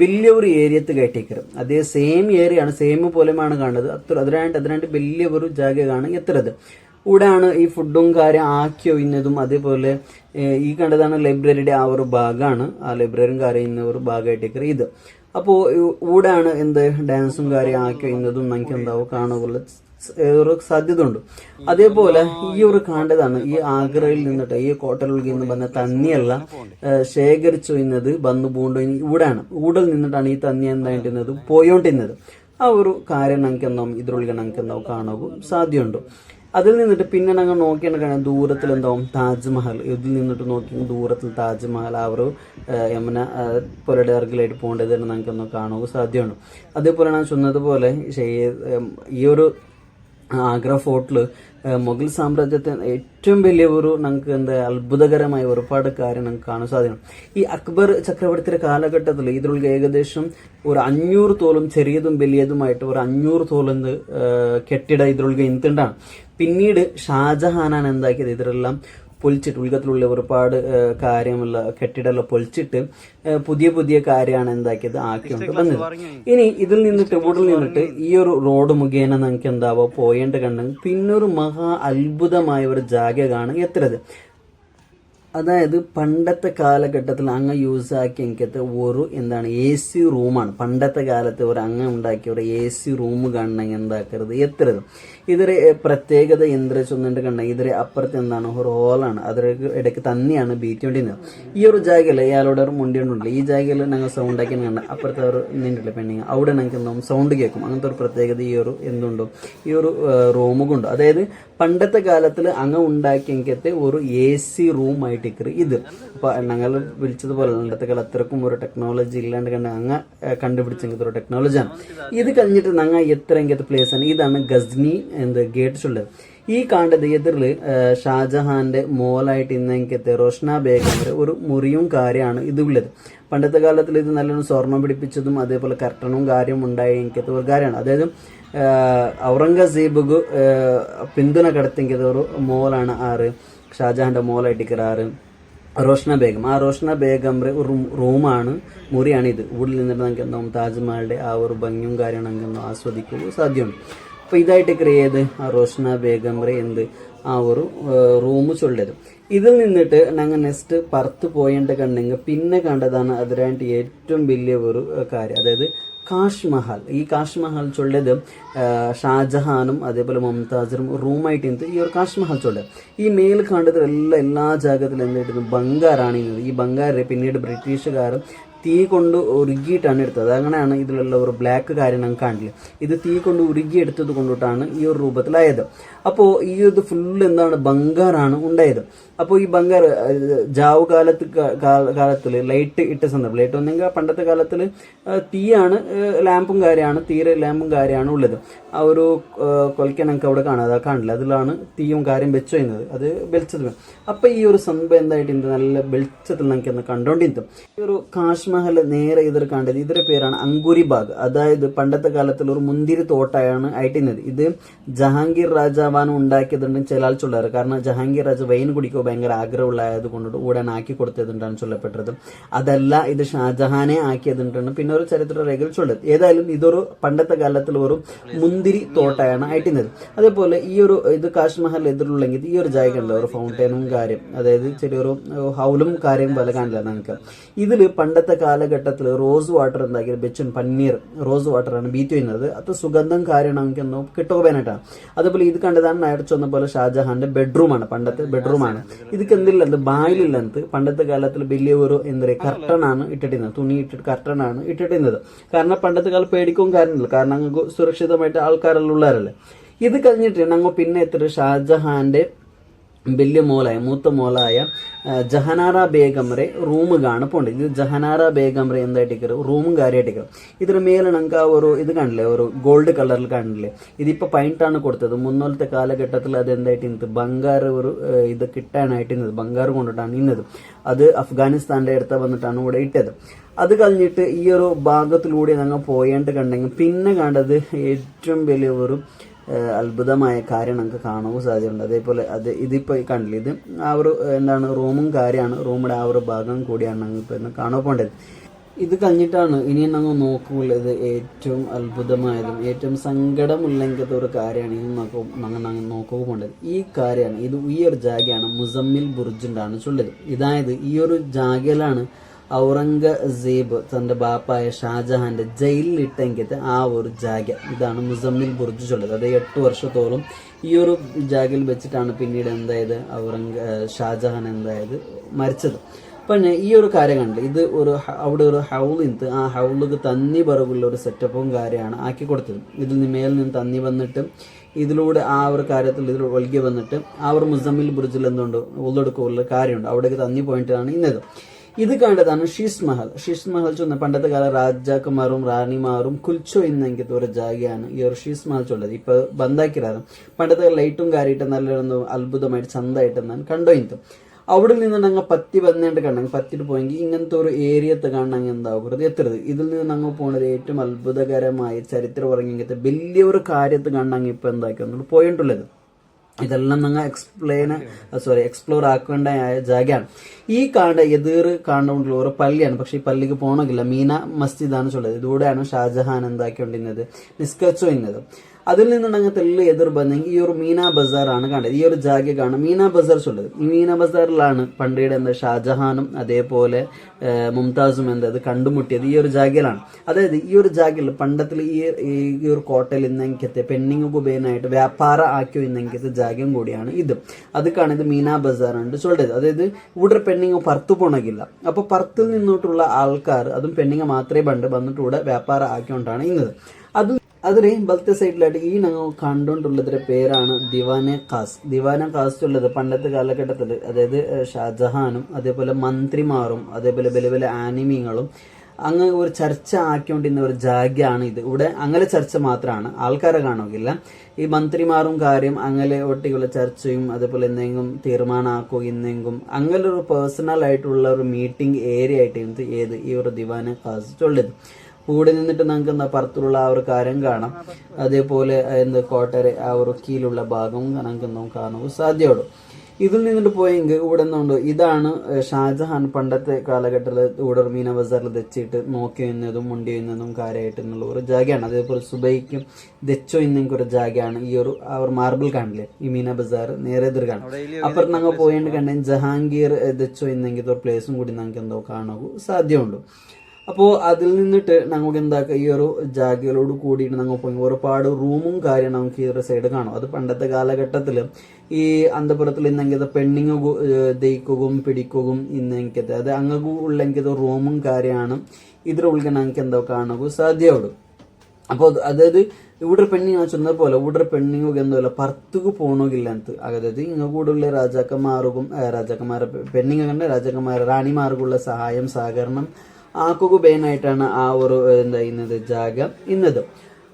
വലിയ ഒരു ഏരിയത്ത് കയറ്റിക്കരും. അതേ സെയിം ഏരിയ ആണ്, സെയിം പോലെയാണ് കാണുന്നത്. അതിനാണ്ട് വലിയ ഒരു ജാഗ കാണും എത്തുന്നത്. ഇവിടെയാണ് ഈ ഫുഡും കാര്യം ആക്കി ഒഴിഞ്ഞതും. അതേപോലെ ഈ കണ്ടതാണ് ലൈബ്രറിയുടെ ആ ഒരു ഭാഗമാണ്. ആ ലൈബ്രറിയും കാര്യം ഇന്ന ഒരു ഭാഗമായിട്ടേക്കറ് ഇത്. അപ്പോൾ ഇവിടെയാണ് എന്ത് ഡാൻസും കാര്യം ആക്കി ഒഴിഞ്ഞതും നമുക്ക് എന്താവും കാണുകയുള്ള ഒരു സാധ്യത ഉണ്ട്. അതേപോലെ ഈ ഒരു കാണ്ടതാണ് ഈ ആഗ്രയിൽ നിന്നിട്ട് ഈ കോട്ടലുള്ളിൽ നിന്ന് വന്ന തന്നിയല്ല ശേഖരിച്ചു വരുന്നത് വന്നു പോണ്ട് ഇവിടെയാണ്. ഇവിടെ നിന്നിട്ടാണ് ഈ തന്നി എന്തായിരുന്നത് പോയോണ്ടിരുന്നത്. ആ ഒരു കാര്യം ഞങ്ങൾക്ക് എന്താവും ഇതിനുള്ളിൽ ഞങ്ങൾക്ക് എന്താവും കാണാൻ സാധ്യതയുണ്ട്. അതിൽ നിന്നിട്ട് പിന്നെ ഞങ്ങൾ നോക്കിയാണ് കാണാൻ ദൂരത്തിൽ എന്താവും താജ്മഹൽ. ഇതിൽ നിന്നിട്ട് നോക്കി ദൂരത്തിൽ താജ്മഹൽ ആ ഒരു യമുന പുരയുടെ അർഗിലായിട്ട് പോകേണ്ടത് ഞങ്ങൾക്കൊന്ന് കാണുക സാധ്യതയുണ്ട്. അതേപോലെ ഞാൻ ചൊന്നതുപോലെ ഈ ഒരു ആഗ്ര ഫോർട്ടിൽ മുഗൾ സാമ്രാജ്യത്തിന് ഏറ്റവും വലിയ ഒരു ഞങ്ങൾക്ക് എന്താ അത്ഭുതകരമായ ഒരുപാട് കാര്യം ഞങ്ങൾക്ക് കാണാൻ സാധിക്കും. ഈ അക്ബർ ചക്രവർത്തിയുടെ കാലഘട്ടത്തിൽ ഇതിലുള്ള ഏകദേശം ഒരു 500 തോളം ചെറിയതും വലിയതുമായിട്ട് ഒരു 500 തോളം കെട്ടിട ഇതിലുള്ള ഇന്തുണ്ടാണ്. പിന്നീട് ഷാജഹാനാണ് എന്താക്കിയത് ഇതിലെല്ലാം പൊളിച്ചിട്ട് ഉൾഗത്തിലുള്ള ഒരുപാട് കാര്യമുള്ള കെട്ടിടമെല്ലാം പൊളിച്ചിട്ട് പുതിയ കാര്യമാണ് എന്താക്കിയത് ആക്കിക്കൊണ്ട് വന്നത്. ഇനി ഇതിൽ നിന്നിട്ട് ഇവിടെ നിന്നിട്ട് ഈ ഒരു റോഡ് മുഖേന നമുക്ക് എന്താവോ പോയേണ്ട കണ്ടെങ്കിൽ പിന്നൊരു മഹാ അത്ഭുതമായ ഒരു ജാഗയാണ് എത്തുന്നത്. അതായത് പണ്ടത്തെ കാലഘട്ടത്തിൽ അങ്ങ് യൂസ് ആക്കിയ എനിക്കത്തെ ഒരു എന്താണ് AC റൂമാണ്. പണ്ടത്തെ കാലത്ത് ഒരു അങ്ങ് ഉണ്ടാക്കിയ ഒരു AC റൂം കാണണമെങ്കിൽ എന്താക്കരുത് എത്തരുത്. ഇതൊരു പ്രത്യേകത എന്തിനെ ചൊന്നിട്ട് കണ്ടെങ്കിൽ ഇതിന് അപ്പുറത്ത് എന്താണ് ഒരു ഹോളാണ്. അതിലേക്ക് ഇടയ്ക്ക് തന്നെയാണ് ബീറ്റ് കൊണ്ടിരുന്നത്. ഈ ഒരു ജാഗയിൽ ഇയാളോട് ഒരു മുണ്ടിയുണ്ടല്ലോ, ഈ ജാഗയിൽ ഞങ്ങൾ സൗണ്ട് ആക്കി കണ്ട അപ്പുറത്തെ ഒരു നിന്നിട്ടില്ല പെണ്ണിങ് അവിടെ ഞങ്ങൾക്ക് എന്താവും സൗണ്ട് കേൾക്കും. അങ്ങനത്തെ ഒരു പ്രത്യേകത ഈ ഒരു എന്തുണ്ടോ ഈ ഒരു റൂമുകൊണ്ടോ. അതായത് പണ്ടത്തെ കാലത്തിൽ അങ്ങ് ഉണ്ടാക്കിയ എനിക്കത്തെ ഒരു AC റൂമായിട്ട് ഇത്. അപ്പൊ ഞങ്ങൾ വിളിച്ചതുപോലെ പണ്ടത്തെ കാലം അത്രക്കും ഒരു ടെക്നോളജി ഇല്ലാണ്ട് കണ്ട് അങ്ങ് കണ്ടുപിടിച്ചെങ്കിൽ ഒരു ടെക്നോളജിയാണ്. ഇത് കഴിഞ്ഞിട്ട് ഞങ്ങൾ എത്ര എങ്കത്തെ പ്ലേസ് ആണ്. ഇതാണ് ഗസ്നി ഗേറ്റ്സ് ഉള്ളത്. ഈ കാണേണ്ടത് എതിരിൽ ഷാജഹാന്റെ മോലായിട്ട് ഇന്നെങ്കത്തെ റോഷ്ന ബേഗമിന്റെ ഒരു മുറിയും കാര്യമാണ് ഇത് ഉള്ളത്. പണ്ടത്തെ കാലത്തിൽ ഇത് നല്ലോണം സ്വർണം പിടിപ്പിച്ചതും അതേപോലെ കർട്ടനും കാര്യം ഉണ്ടായ എനിക്കത്തെ ഒരു കാര്യമാണ്. അതായത് ഔറംഗസീബ് പിന്തുണ കടത്തിയത് ഒരു മോലാണ് ആറ് ഷാജഹാന്റെ മോലായിട്ടിക്കറാറ് റോഷ്ന ബേഗം. ആ റോഷ്ന ബേഗംറെ ഒരു റൂമാണ് മുറിയാണ് ഇത്. ഇവിടെ നിന്നിട്ട് നമുക്ക് എന്താവും താജ്മഹലിന്റെ ആ ഒരു ഭംഗിയും കാര്യവും നമുക്ക് ആസ്വദിക്കുക സാധ്യമുണ്ട്. അപ്പോൾ ഇതായിട്ടൊക്കെ ഏത് ആ റോഷ്ന ബേഗംറെ ആ ഒരു റൂം ചൊല്ലത്. ഇതിൽ നിന്നിട്ട് ഞങ്ങൾ നെക്സ്റ്റ് പുറത്ത് പോയേണ്ട കണ്ടെങ്കിൽ പിന്നെ കണ്ടതാണ് അതിനായിട്ട് ഏറ്റവും വലിയ ഒരു കാര്യം. അതായത് കാശ്മഹൽ. ഈ കാശ്മഹൽ ചൊല്ലത് ഷാജഹാനും അതേപോലെ മുംതാസിനും റൂമായിട്ട് ഈ ഒരു കാശ്മഹൽ ചൊല്ലത്. ഈ മേൽ കണ്ടത് എല്ലാ ജാഗത്തിലും എന്തായിരുന്നു ബംഗാറാണ്. ഈ ബംഗാരെ പിന്നീട് ബ്രിട്ടീഷുകാരും തീ കൊണ്ട് ഉരുകിയിട്ടാണ് എടുത്തത്. അങ്ങനെയാണ് ഇതിലുള്ള ഒരു ബ്ലാക്ക് കാര്യം നമുക്ക് കാണില്ല. ഇത് തീ കൊണ്ട് ഉരുകിയെടുത്തത് കൊണ്ടിട്ടാണ് ഈ ഒരു രൂപത്തിലായത്. അപ്പോൾ ഈ ഇത് ഫുള്ള് എന്താണ് ബംഗാറാണ് ഉണ്ടായത്. അപ്പോൾ ഈ ബംഗാർ ജാവ് കാലത്തിൽ ലൈറ്റ് ഇട്ട സന്ദർഭം ലൈറ്റ് ഒന്നെങ്കിൽ പണ്ടത്തെ കാലത്തിൽ തീയാണ് ലാമ്പും കാര്യമാണ് തീരെ ലാമ്പും കാര്യമാണ് ഉള്ളത്. ആ ഒരു കൊലക്കാൻ നമുക്ക് അവിടെ കാണാതെ കാണില്ല. അതിലാണ് തീയും കാര്യം വെച്ചു ചെയ്യുന്നത്. അത് വെളിച്ചത്. അപ്പം ഈ ഒരു സംഭവം എന്തായിട്ട് നല്ല വെളിച്ചത്തിൽ നമുക്ക് ഒന്ന് കണ്ടോണ്ടിരുത്തും. ഈ ഒരു കാശ്മഹൽ നേരെ ഇതിൽ കണ്ടത് ഇതിന്റെ പേരാണ് അങ്കുരി ബാഗ്. അതായത് പണ്ടത്തെ കാലത്തിൽ ഒരു മുന്തിരി തോട്ടയാണ് ആയിട്ടിരുന്നത്. ഇത് ജഹാംഗീർ രാജാവാണ് ഉണ്ടാക്കിയതുണ്ടെന്ന് ചില ആൾ ചൊല്ലാറ്. കാരണം ജഹാംഗീർ രാജ വൈൻ കുടിക്കുക ഭയങ്കര ആഗ്രഹമുള്ളായത് കൊണ്ടിട്ട് ഉടൻ ആക്കി കൊടുത്തതുകൊണ്ടാണ് ചൊല്ലപ്പെട്ടത്. അതല്ല ഇത് ഷാജഹാനെ ആക്കിയതുകൊണ്ടാണ് പിന്നെ ഒരു ചരിത്ര രേഖകൾ ചൊല്ലത്. ഏതായാലും ഇതൊരു പണ്ടത്തെ കാലത്തിൽ ഒരു മുന്തിരി തോട്ടയാണ് ആയിട്ടിരുന്നത്. അതേപോലെ ഈ ഒരു ഇത് കാശ്മഹൽ എതിരുള്ളെങ്കിൽ ഈ ഒരു ജാഗ ഉണ്ട് ഒരു ഫൗണ്ടൈനും കാര്യം. അതായത് ചെറിയൊരു ഹൗലും കാര്യം പോലെ കാണില്ല നമുക്ക്. ഇതിൽ പണ്ടത്തെ കാലഘട്ടത്തിൽ റോസ് വാട്ടർ എന്താക്കിയത് ബെച്ചുൻ പന്നീർ റോസ് വാട്ടറാണ് ബീറ്റ് ചെയ്യുന്നത്. അത് സുഗന്ധം കാര്യം നമുക്കൊന്ന് കിട്ടുകയായിട്ടാണ്. അതുപോലെ ഇത് കണ്ടതാണ് നേരത്തെ ചൊന്ന പോലെ ഷാജഹാന്റെ ബെഡ്റൂമാണ്, പണ്ടത്തെ ബെഡ്റൂമാണ്. ഇതിക്ക് എന്തില്ല ബായിലില്ലെന്ന് പണ്ടത്തെ കാലത്തിൽ വലിയ ഒരു എന്താ പറയുക കർട്ടനാണ് ഇട്ടിട്ടുന്നത്, തുണി ഇട്ടിട്ട് കർട്ടനാണ് ഇട്ടിട്ടുന്നത്. കാരണം പണ്ടത്തെ കാലം പേടിക്കും കാര്യമില്ല, കാരണം അങ്ങ് സുരക്ഷിതമായിട്ട് ആൾക്കാരെല്ലാം ഉള്ളവരല്ലേ. ഇത് കഴിഞ്ഞിട്ട് ഞങ്ങൾ പിന്നെ എത്ര ഷാജഹാന്റെ വലിയ മോളായ മൂത്ത മോളായ ജഹനാറ ബേഗംറെ റൂം കാണപ്പോണ്ട്. ഇത് ജഹനാറ ബേഗംറെ എന്തായിട്ടിക്കറ് റൂമും കാര്യമായിട്ടിക്കറ്. ഇതിന് മേലെ നമുക്ക് ആ ഒരു ഇത് കാണില്ലേ, ഒരു ഗോൾഡ് കളറിൽ കാണില്ലേ. ഇതിപ്പോ പൈൻറ്റാണ് കൊടുത്തത്. മുന്നോലത്തെ കാലഘട്ടത്തിൽ അത് എന്തായിട്ട് ബംഗാർ ഒരു ഇത് കിട്ടാനായിട്ട് ഇന്നത് ബംഗാർ കൊണ്ടിട്ടാണ് ഇന്നത്. അത് അഫ്ഗാനിസ്ഥാന്റെ അടുത്ത് വന്നിട്ടാണ് ഇവിടെ ഇട്ടത്. അത് കഴിഞ്ഞിട്ട് ഈ ഒരു ഭാഗത്തിലൂടെ ഞങ്ങൾ പോയേണ്ട കണ്ടെങ്കിൽ പിന്നെ കണ്ടത് ഏറ്റവും വലിയ ഒരു അത്ഭുതമായ കാര്യം നമുക്ക് കാണാൻ സാധ്യതയുണ്ട്. അതേപോലെ അത് ഇതിപ്പോൾ കണ്ടില്ല, ഇത് ആ ഒരു എന്താണ് റൂമും കാര്യമാണ്, റൂമിൻ്റെ ആ ഒരു ഭാഗം കൂടിയാണ് ഞങ്ങൾ ഇപ്പോൾ കാണാൻ പോകേണ്ടത്. ഇത് കഴിഞ്ഞിട്ടാണ് ഇനി ഞങ്ങൾ നോക്കുള്ളത് ഏറ്റവും അത്ഭുതമായതും ഏറ്റവും സങ്കടമില്ലെങ്കിൽ ഒരു കാര്യമാണ് ഇനി ഞങ്ങൾ നോക്കുക പോകേണ്ടത്. ഈ കാര്യമാണ്, ഇത് ഈ ഒരു ജാഗയാണ് മുസമ്മിൽ ബുർജിൻ്റാണ് ചൊല്ലത്. ഇതായത് ഈ ഒരു ജാഗയിലാണ് ഔറംഗസേബ് തന്റെ ബാപ്പായ ഷാജഹാന്റെ ജയിലിലിട്ടെങ്കിലത്തെ ആ ഒരു ജാഗ. ഇതാണ് മുസമ്മിൽ ബുർജ് ചൊല്ലത്. അത് 8 വർഷത്തോളം ഈ ഒരു ജാഗയിൽ വെച്ചിട്ടാണ് പിന്നീട് എന്തായത് ഷാജഹാൻ എന്തായത് മരിച്ചത്. പിന്നെ ഈ ഒരു കാര്യം കണ്ട് ഇത് ഒരു അവിടെ ഒരു ഹൗളിന്ന് ആ ഹൗളിക്ക് തന്നി പറകുള്ള ഒരു സെറ്റപ്പും കാര്യമാണ് ആക്കി കൊടുത്തത്. ഇതിൽ നിന്ന് മേലിൽ നിന്ന് തന്നി വന്നിട്ട് ഇതിലൂടെ ആ ഒരു കാര്യത്തിൽ ഇതിൽ ഒഴുകി വന്നിട്ട് ആ ഒരു മുസമ്മിൽ ബുർജിൽ എന്തുകൊണ്ട് ഉള്ളെടുക്കുള്ള കാര്യമുണ്ട്, അവിടേക്ക് തന്നി പോയിട്ടാണ് ഇന്നത്. ഇത് കണ്ടതാണ് ഷീസ് മഹൽ. ഷീസ് മഹൽ ചൊന്ന പണ്ടത്തെ കാല രാജാക്കന്മാരും റാണിമാരും കുൽച്ചോ ഇന്നെങ്കിൽ ഒരു ജാഗയാണ് ഈ ഒരു ഷീസ് മഹൽ ചൊല്ലത്. ഇപ്പൊ ബന്ധാക്കിരാണ്. പണ്ടത്തെ ലൈറ്റും കാര്യമായിട്ട് നല്ലൊരു അത്ഭുതമായിട്ട് ചന്തമായിട്ട് ഞാൻ കണ്ടോ ഇന്ന്. അവിടെ നിന്ന് ഞങ്ങൾ പത്തി വന്നേണ്ട് കണ്ടെങ്കിൽ പത്തിട്ട് പോയെങ്കിൽ ഇങ്ങനത്തെ ഒരു ഏരിയത്ത് കാണണമെങ്കിൽ എന്താകരുത് എത്തരുത്. ഇതിൽ നിന്ന് ഞങ്ങൾ പോകുന്നത് ഏറ്റവും അത്ഭുതകരമായ ചരിത്രം പറഞ്ഞെങ്കിൽ വലിയൊരു കാര്യത്ത് കാണണമെങ്കിൽ ഇപ്പൊ എന്താക്കി പോയിട്ടുള്ളത്. ഇതെല്ലാം ഞങ്ങൾ എക്സ്പ്ലോർ ആക്കേണ്ട ജാഗയാണ്. ഈ എതിർ കാണുകൊണ്ടുള്ള ഒരു പള്ളിയാണ്. പക്ഷെ ഈ പള്ളിക്ക് പോകണമെങ്കില്ല, മീന മസ്ജിദാണ് ചൊല്ലത്. ഇതിലൂടെയാണ് ഷാജഹാൻ എന്താക്കിക്കൊണ്ടിരുന്നത് നിസ്കരിച്ചോ ഇന്നത്. അതിൽ നിന്നുണ്ടെങ്കിൽ തെല്ല് എതിർ ബന്നെങ്കിൽ ഈ ഒരു മീന ബസാറാണ് കണ്ടത്. ഈ ഒരു ജാഗ കാണും മീന ബസാർ ചൊല്ലത്. ഈ മീന ബസാറിലാണ് പണ്ടീടെ എന്താ ഷാജഹാനും അതേപോലെ മുംതാസും എന്തത് കണ്ടുമുട്ടിയത് ഈ ഒരു ജാഗയിലാണ്. അതായത് ഈ ഒരു ജാഗയിൽ പണ്ടത്തിൽ ഈ ഒരു കോട്ടയിൽ ഇന്നെങ്കിത്തെ പെണ്ണിങ് ഉപേനായിട്ട് വ്യാപാര ആക്കിയോ ഇന്നെങ്കിത്തെ ജാഗയും കൂടിയാണ് ഇത്. അത് കാണുന്നത് മീന ബസാറാണ് ചൊല്ലത്. അതായത് ഇവിടെ പെണ്ണിങ് പർത്ത് പോണകില്ല. അപ്പൊ പർത്തിൽ നിന്നോട്ടുള്ള ആൾക്കാർ അതും പെണ്ണിങ് മാത്രമേ വന്നിട്ട് ഇവിടെ വ്യാപാര ആക്കിക്കൊണ്ടാണ് ഇന്നത്. അതിന് ബലത്തെ സൈഡിലായിട്ട് ഈ ഞങ്ങൾ കണ്ടുകൊണ്ടുള്ളതിന്റെ പേരാണ് ദിവാനെ ഖാസ്. ദിവാനെ ഖാസ് ഉള്ളത് പണ്ടത്തെ കാലഘട്ടത്തിൽ അതായത് ഷാജഹാനും അതേപോലെ മന്ത്രിമാരും അതേപോലെ വലിയ വലിയ ആനിമീങ്ങളും അങ്ങ് ഒരു ചർച്ച ആക്കിക്കൊണ്ടിരുന്ന ഒരു ജാഗയാണ് ഇത്. ഇവിടെ അങ്ങനെ ചർച്ച മാത്രമാണ്, ആൾക്കാരെ കാണുകയില്ല. ഈ മന്ത്രിമാരും കാര്യം അങ്ങനെ ഒട്ടിയുള്ള ചർച്ചയും അതേപോലെ എന്തെങ്കിലും തീരുമാനമാക്കുകയും എന്തെങ്കിലും അങ്ങനെ ഒരു പേഴ്സണൽ ആയിട്ടുള്ള ഒരു മീറ്റിംഗ് ഏരിയ ആയിട്ട് ഏത് ഈ ഒരു ദിവാനെ ഖാസ് ഉള്ളത്. കൂടെ നിന്നിട്ട് നമുക്ക് എന്താ പുറത്തുള്ള ആ ഒരു കാര്യം കാണാം. അതേപോലെ കോട്ടരെ ആ ഒരു കീഴിലുള്ള ഭാഗവും നമുക്ക് കാണുക സാധ്യതയുള്ളൂ. ഇതിൽ നിന്നിട്ട് പോയെങ്കിൽ ഇവിടെ എന്തുകൊണ്ട് ഇതാണ് ഷാജഹാൻ പണ്ടത്തെ കാലഘട്ടത്തിൽ ഇവിടെ മീന ബസാറിൽ തെച്ചിട്ട് നോക്കി വരുന്നതും മുണ്ടി വരുന്നതും കാര്യമായിട്ട് എന്നുള്ള ഒരു ജാഗയാണ്. അതേപോലെ സുബൈക്കും ദച്ചോ ഇന്നെങ്കിൽ ഒരു ജാഗയാണ് ഈ ഒരു ആ ഒരു മാർബിൾ കാണില്ലേ ഈ മീന ബസാർ നേരെ എതിർക്കാണ്. അപ്പുറത്ത് ഞങ്ങൾ പോയേണ്ട കണ്ടെങ്കിൽ ജഹാംഗീർ ദച്ചോ ഇന്നെങ്കിൽ ഒരു പ്ലേസും കൂടി നമുക്ക് എന്തോ കാണുക സാധ്യതയുണ്ട്. അപ്പോൾ അതിൽ നിന്നിട്ട് നമുക്ക് എന്താക്കുക ഈ ഒരു ജാഗകളോട് കൂടിയിട്ട് ഞങ്ങൾ പോയി ഒരുപാട് റൂമും കാര്യം നമുക്ക് ഈ ഒരു സൈഡ് കാണും. അത് പണ്ടത്തെ കാലഘട്ടത്തിൽ ഈ അന്തപുരത്തിൽ ഇന്നെങ്കിൽ പെണ്ണിങ് ദയിക്കുകയും പിടിക്കുകയും ഇന്നെങ്കിൽ അത് അങ്ങ് ഉള്ളെങ്കിൽ റൂമും കാര്യമാണ് ഇതിൽ ഉള്ളിൽ നമുക്ക് എന്തോ കാണുക സാധ്യതയുള്ളൂ. അപ്പോൾ അതായത് ഇവിടെ പെണ്ണിങ് ചെന്നത് പോലെ ഇവിടെ പെണ്ണിങ് എന്തോല്ല പർത്തുക്ക് പോകണമെങ്കില്ല എന്ത് അതായത് ഇങ്ങ കൂടുള്ള രാജാക്കന്മാരെ പെണ്ണിങ് കണ്ട രാജാക്കന്മാരെ റാണിമാർക്കുള്ള സഹായം സഹകരണം ആക്കുക ബേനായിട്ടാണ് ആ ഒരു എന്താ ഇന്നത് ജാഗ ഇന്നത്.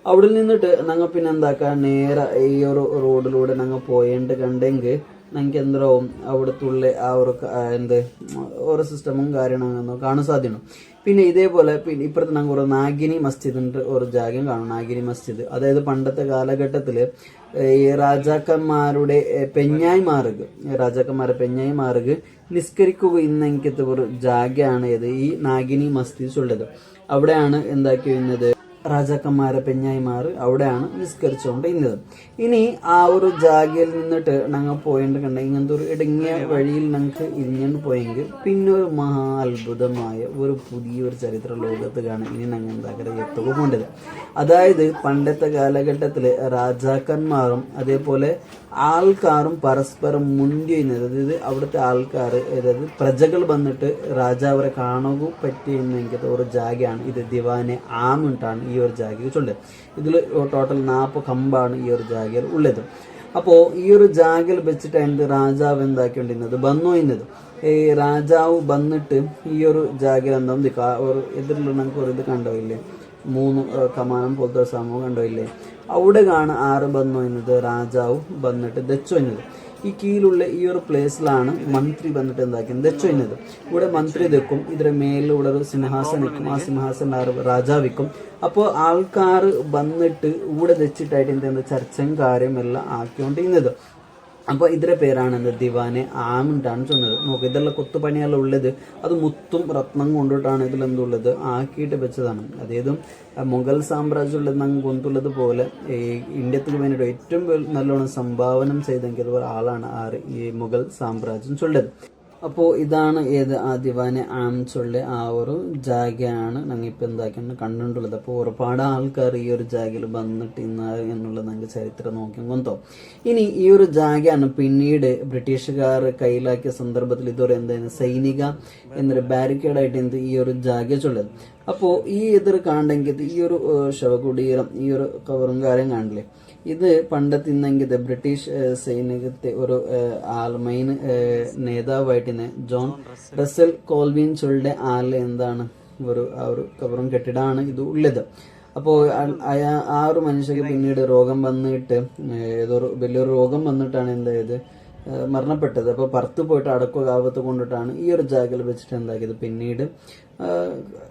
അവിടെ നിന്നിട്ട് ഞങ്ങൾ പിന്നെ എന്താക്കുക നേരെ ഈ ഒരു റോഡിലൂടെ ഞങ്ങൾ പോയേണ്ട കണ്ടെങ്കിൽ ഞങ്ങൾക്ക് എന്താവും അവിടത്തുള്ള ആ ഒരു ഓരോ സിസ്റ്റമും കാര്യങ്ങളും കാണാൻ സാധ്യമാണ്. പിന്നെ ഇതേപോലെ പിന്നെ ഇപ്പുറത്ത് ഞങ്ങൾ ഒരു നാഗിനി മസ്ജിദിന്റെ ഒരു ജാഗം കാണും. നാഗിനി മസ്ജിദ് അതായത് പണ്ടത്തെ കാലഘട്ടത്തില് ഈ രാജാക്കന്മാരുടെ പെഞ്ഞായിമാർക്ക് നിസ്കരിക്കുക ഇന്നെങ്കിൽ ഒരു ജാഗയാണ് ഇത് ഈ നാഗിനി മസ്ജിദ് ഉള്ളത്. അവിടെയാണ് എന്താക്കി വരുന്നത് രാജാക്കന്മാരെ പെഞ്ഞായിമാർ അവിടെയാണ് നിസ്കരിച്ചുകൊണ്ട് ഇന്നത്. ഇനി ആ ഒരു ജാഗയിൽ നിന്നിട്ട് ഞങ്ങൾ പോയിട്ടുണ്ടെങ്കിൽ ഇങ്ങനത്തെ ഒരു ഇടുങ്ങിയ വഴിയിൽ ഞങ്ങൾക്ക് ഇരിഞ്ഞുകൊണ്ട് പോയെങ്കിൽ പിന്നെ ഒരു മഹാ അത്ഭുതമായ ഒരു പുതിയൊരു ചരിത്ര ലോകത്ത് കാണാൻ ഇനി ഞങ്ങൾ എന്താക്കുന്നത് എത്തുക പോകേണ്ടത്. അതായത് പണ്ടത്തെ കാലഘട്ടത്തിൽ രാജാക്കന്മാരും അതേപോലെ ആൾക്കാരും പരസ്പരം മുൻകഴിയുന്നത്, അതായത് അവിടുത്തെ ആൾക്കാർ, അതായത് പ്രജകൾ വന്നിട്ട് രാജാവരെ കാണുക പറ്റിയെന്നെങ്കിൽ ഒരു ജാഗയാണ് ഇത്. ദിവാനെ ആമിട്ടാണ് ഈ ഒരു ജാഗയിൽ ചൊല്ലുന്നത്. ഇതിൽ ടോട്ടൽ 40 കമ്പാണ് ഈ ഒരു ജാഗയിൽ ഉള്ളത്. അപ്പോൾ ഈ ഒരു ജാഗയിൽ വെച്ചിട്ടാണ് രാജാവ് എന്താക്കിക്കൊണ്ടിരുന്നത് വന്നു ഇന്നത്. ഈ രാജാവ് വന്നിട്ട് ഈ ഒരു ജാഗയിൽ എന്താ ഒരു എതിരുള്ള നമുക്ക് ഒരു ഇത് കണ്ടോയില്ലേ, 3 കമാനം പോലത്തെ സംഭവം കണ്ടോയില്ലേ, അവിടെ കാണാൻ ആറ് വന്നു എന്നത് രാജാവ് വന്നിട്ട് ദച്ചു എന്നത്. ഈ കീഴിലുള്ള ഈ ഒരു പ്ലേസിലാണ് മന്ത്രി വന്നിട്ട് എന്താക്കിയത് ദച്ചു എന്നത്. ഇവിടെ മന്ത്രി വെക്കും, ഇതിന്റെ മേലിലൂടെ ഒരു സിംഹാസനം വെക്കും, ആ സിംഹാസനം രാജാവിക്കും. അപ്പോൾ ആൾക്കാർ വന്നിട്ട് ഇവിടെ വെച്ചിട്ടായിട്ട് എന്താ ചർച്ചയും കാര്യമെല്ലാം ആക്കിക്കൊണ്ടിരുന്നത്. അപ്പോൾ ഇതിന്റെ പേരാണ് എന്ത് ദിവാനെ ആമിട്ടാണ് ചൊന്നത്. നോക്ക്, ഇതെല്ലാം കൊത്തുപണിയെല്ലാം ഉള്ളത് അത് മുത്തും രത്നം കൊണ്ടിട്ടാണ് ഇതിലെന്തുള്ളത് ആക്കിയിട്ട് വെച്ചതാണ്. അതായത് മുഗൾ സാമ്രാജ്യമുള്ളത് ഞങ്ങൾ കൊണ്ടുള്ളത് പോലെ ഈ ഇന്ത്യക്ക് വേണ്ടിയിട്ട് ഏറ്റവും നല്ലോണം സംഭാവന ചെയ്തെങ്കിൽ ഒരാളാണ് ആര് ഈ മുഗൾ സാമ്രാജ്യം ചൊല്ലത്. അപ്പോൾ ഇതാണ് ഏത് ആ ദിവാനെ ആം ചൊല്ലെ ആ ഒരു ജാഗയാണ് ഞങ്ങൾ ഇപ്പം എന്താക്കിയാണ് കണ്ടുകൊണ്ടുള്ളത്. അപ്പോൾ ഒരുപാട് ആൾക്കാർ ഈ ഒരു ജാഗയിൽ വന്നിട്ട് ഇന്ന് എന്നുള്ളത് ഞങ്ങൾക്ക് ചരിത്രം നോക്കി കൊന്തോ. ഇനി ഈ ഒരു ജാഗയാണ് പിന്നീട് ബ്രിട്ടീഷുകാർ കയ്യിലാക്കിയ സന്ദർഭത്തിൽ ഇതൊരു എന്തായിരുന്നു സൈനിക എന്നൊരു ബാരിക്കേഡായിട്ട് എന്ത് ഈ ഒരു ജാഗ ചൊല്ലത്. അപ്പോൾ ഈ എതിർ കാണണമെങ്കിൽ ഈ ഒരു ശവകുടീരം ഈ ഒരു കവറും കാര്യം കാണില്ലേ, ഇത് പണ്ടത്തെ ഇന്നെങ്കിൽ ബ്രിട്ടീഷ് സൈനികത്തെ ഒരു മെയിൻ നേതാവായിട്ട് ജോൺ റസൽ കോൾവിൻ ചൊല്ലുടെ ആള് എന്താണ് ആ ഒരു കവറും കെട്ടിടാണ് ഇത് ഉള്ളത്. അപ്പോൾ ആ ഒരു മനുഷ്യക്ക് പിന്നീട് രോഗം വന്നിട്ട് വലിയൊരു രോഗം വന്നിട്ടാണ് എന്തായത് മരണപ്പെട്ടത്. അപ്പോൾ പുറത്ത് പോയിട്ട് അടക്കാവത്ത് കൊണ്ടിട്ടാണ് ഈ ഒരു ജാഗയിൽ വെച്ചിട്ട് എന്താക്കിയത് പിന്നീട്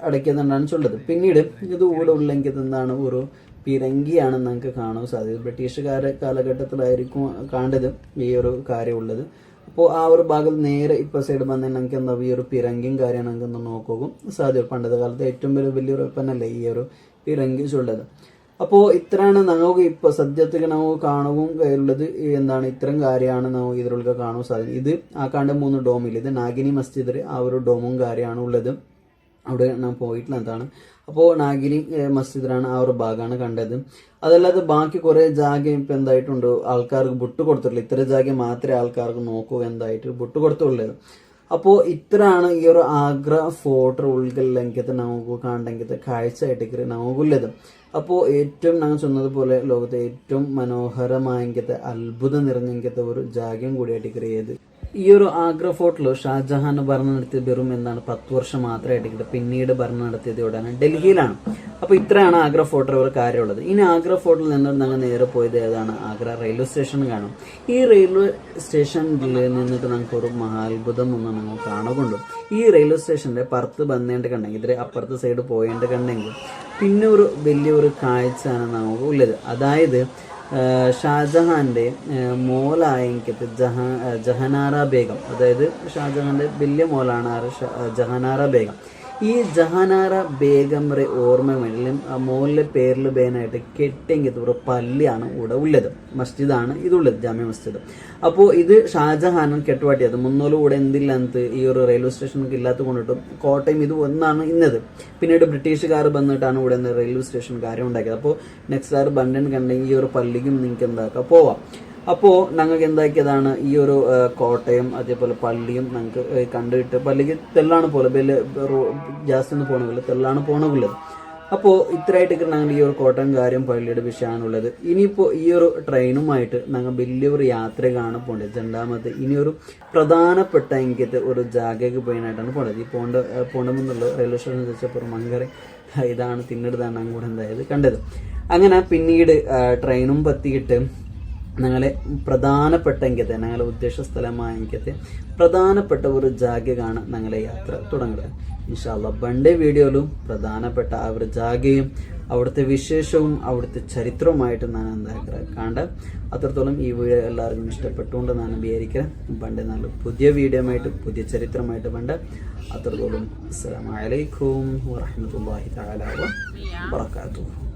അടയ്ക്കുന്നുണ്ടാണ് ചൊല്ലത്. പിന്നീട് ഇത് കൂടെ ഉള്ളെങ്കിൽ എന്താണ് ഒരു പിരങ്കിയാണ് നമുക്ക് കാണാൻ സാധിച്ചത്. ബ്രിട്ടീഷുകാരെ കാലഘട്ടത്തിലായിരിക്കും കാണേണ്ടത് ഈ ഒരു കാര്യമുള്ളത്. അപ്പോൾ ആ ഒരു ഭാഗത്ത് നേരെ ഇപ്പോൾ സൈഡ് വന്നാൽ നമുക്ക് എന്താ ഈ ഒരു പിരങ്കിയും കാര്യമാണ് നമുക്ക് ഒന്ന് നോക്കുകയും സാധ്യത. പണ്ടത്തെ കാലത്ത് ഏറ്റവും വലിയൊരു വെപ്പനല്ലേ ഈ ഒരു പിരങ്കി ചൊല്ലത്. അപ്പോൾ ഇത്രയാണ് നമുക്ക് ഇപ്പോൾ സദ്യത്തിൽ നമുക്ക് കാണുകയും കയ്യിലുള്ളത്. എന്താണ് ഇത്തരം കാര്യമാണ് നമുക്ക് ഇതിലൊക്കെ കാണാൻ സാധിക്കും. ഇത് ആ കണ്ട 3 ഡോമിൽ ഇത് നാഗിനി മസ്ജിദിൽ ആ ഒരു ഡോമും കാര്യമാണ് ഉള്ളത്. അവിടെ ഞാൻ പോയിട്ടുള്ള എന്താണ്. അപ്പോൾ നാഗിനി മസ്ജിദിലാണ് ആ ഒരു ഭാഗമാണ് കണ്ടത്. അതല്ലാതെ ബാക്കി കുറെ ജാഗ ഇപ്പം എന്തായിട്ടുണ്ട് ആൾക്കാർക്ക് വിട്ടു കൊടുത്തിട്ടില്ല. ഇത്ര ജാഗ മാത്രമേ ആൾക്കാർക്ക് നോക്കൂ എന്തായിട്ട് വിട്ടു കൊടുത്തുള്ളത്. അപ്പോൾ ഇത്രയാണ് ഈ ഒരു ആഗ്ര ഫോർട്ട് ഉൾക്കല്ലെങ്കിൽ നമുക്ക് കാണണമെങ്കിൽ കാഴ്ചയായിട്ട് നമുക്കുള്ളത്. അപ്പോൾ ഏറ്റവും ഞങ്ങൾ ചെന്നതുപോലെ ലോകത്തെ ഏറ്റവും മനോഹരമായെങ്കിൽ അത്ഭുതം നിറഞ്ഞെങ്കിൽ ഒരു ജാഗയും കൂടിയായിട്ട് ക്രിയത്. ഈ ഒരു ആഗ്ര ഫോർട്ടിൽ ഷാജഹാൻ ഭരണം നടത്തിയത് വെറും എന്താണ് 10 വർഷം മാത്രമായിട്ട് പിന്നീട് ഭരണം നടത്തിയത് ഇവിടെയാണ് ഡൽഹിയിലാണ്. അപ്പോൾ ഇത്രയാണ് ആഗ്ര ഫോർട്ടിൽ ഒരു കാര്യമുള്ളത്. ഇനി ആഗ്ര ഫോർട്ടിൽ നിന്നിട്ട് ഞങ്ങൾ നേരെ പോയത് ഏതാണ് ആഗ്ര റെയിൽവേ സ്റ്റേഷൻ കാണും. ഈ റെയിൽവേ സ്റ്റേഷനിൽ നിന്നിട്ട് ഞങ്ങൾക്ക് ഒരു മഹാത്ഭുതം ഒന്നും ഞങ്ങൾ കാണുകൊണ്ടു. ഈ റെയിൽവേ സ്റ്റേഷന്റെ പുറത്ത് വന്നേണ്ട കണ്ടെങ്കിൽ ഇതിൽ അപ്പുറത്തെ സൈഡ് പോയേണ്ട കണ്ടെങ്കിൽ പിന്നെ ഒരു വലിയൊരു കാഴ്ചയാണ് നമുക്ക് ഉള്ളത്. അതായത് ഷാജഹാന്റെ മോളായെങ്കിൽ ജഹനാര ബേഗം, അതായത് ഷാജഹാന്റെ വലിയ മോളാണ് ജഹനാര ബേഗം. ഈ ജഹാനാര ബേഗംറെ ഓർമ്മ വേണ്ടി മോളിലെ പേരിൽ ബേനായിട്ട് കെട്ടെങ്കിൽ ഒരു പള്ളിയാണ് ഇവിടെ ഉള്ളത്. മസ്ജിദാണ് ഇതുള്ളത്, ജാമ്യ മസ്ജിദ്. അപ്പോൾ ഇത് ഷാജഹാനും കെട്ടുവാട്ടിയത്. മുന്നോലും ഇവിടെ എന്തില്ലാത്ത ഈ ഒരു റെയിൽവേ സ്റ്റേഷനൊക്കെ ഇല്ലാത്ത കൊണ്ടിട്ടും കോട്ടയം ഇത് ഒന്നാണ് ഇന്നത്. പിന്നീട് ബ്രിട്ടീഷുകാർ വന്നിട്ടാണ് ഇവിടെ റെയിൽവേ സ്റ്റേഷൻ കാര്യം ഉണ്ടാക്കിയത്. അപ്പോൾ നെക്സ്റ്റ് ആർ ബണ്ടൻ കണ്ടെങ്കിൽ ഈ ഒരു പള്ളിക്കും നിങ്ങൾക്ക് എന്താക്കാം പോവാം. അപ്പോൾ ഞങ്ങൾക്ക് എന്താക്കിയതാണ് ഈ ഒരു കോട്ടയം അതേപോലെ പള്ളിയും ഞങ്ങൾക്ക് കണ്ടിട്ട് പള്ളിക്ക് തെല്ലാണ് പോലെ വലിയ ജാസ്തി ഒന്നും പോകണമില്ല, തെല്ലാണ് പോകണമില്ലത്. അപ്പോൾ ഇത്രയായിട്ട് ഞങ്ങൾ ഈ ഒരു കോട്ടയം കാര്യം പള്ളിയുടെ വിഷയമാണുള്ളത്. ഇനിയിപ്പോൾ ഈ ഒരു ട്രെയിനുമായിട്ട് ഞങ്ങൾ വലിയൊരു യാത്രയാണ് പോകേണ്ടത്. രണ്ടാമത്തെ ഇനിയൊരു പ്രധാനപ്പെട്ട എനിക്ക് ഒരു ജാഗയ്ക്ക് പോയിട്ടാണ് പോകേണ്ടത്. ഈ പോകണമെന്നുള്ള റെയിൽവേ സ്റ്റേഷൻ വെച്ചപ്പോൾ മങ്കര ഇതാണ് തിന്നിടതാണ് അങ്ങോട്ട് എന്തായത് കണ്ടത്. അങ്ങനെ പിന്നീട് ട്രെയിനും പറ്റിയിട്ട് ഞങ്ങളെ പ്രധാനപ്പെട്ട എങ്കിൽ ഞങ്ങളെ ഉദ്ദേശ സ്ഥലമായ പ്രധാനപ്പെട്ട ഒരു ജാഗ കാണാൻ ഞങ്ങളെ യാത്ര തുടങ്ങുക. ഇൻഷാ അല്ലാഹ് ബണ്ടേ വീഡിയോയിലും പ്രധാനപ്പെട്ട ആ ഒരു ജാഗയും അവിടുത്തെ വിശേഷവും അവിടുത്തെ ചരിത്രവുമായിട്ട് ഞാൻ എന്താക്കുക കണ്ട് അത്രത്തോളം ഈ വീഡിയോ എല്ലാവർക്കും ഇഷ്ടപ്പെട്ടുകൊണ്ട് ഞാൻ വിചാരിക്കുന്നത് പണ്ട് നല്ല പുതിയ വീഡിയോ ആയിട്ട് പുതിയ ചരിത്രമായിട്ട് പണ്ട് അത്രത്തോളം അസ്സലാമു അലൈക്കും വറഹ്മത്തുള്ളാഹി തആല വബറകാതുഹു.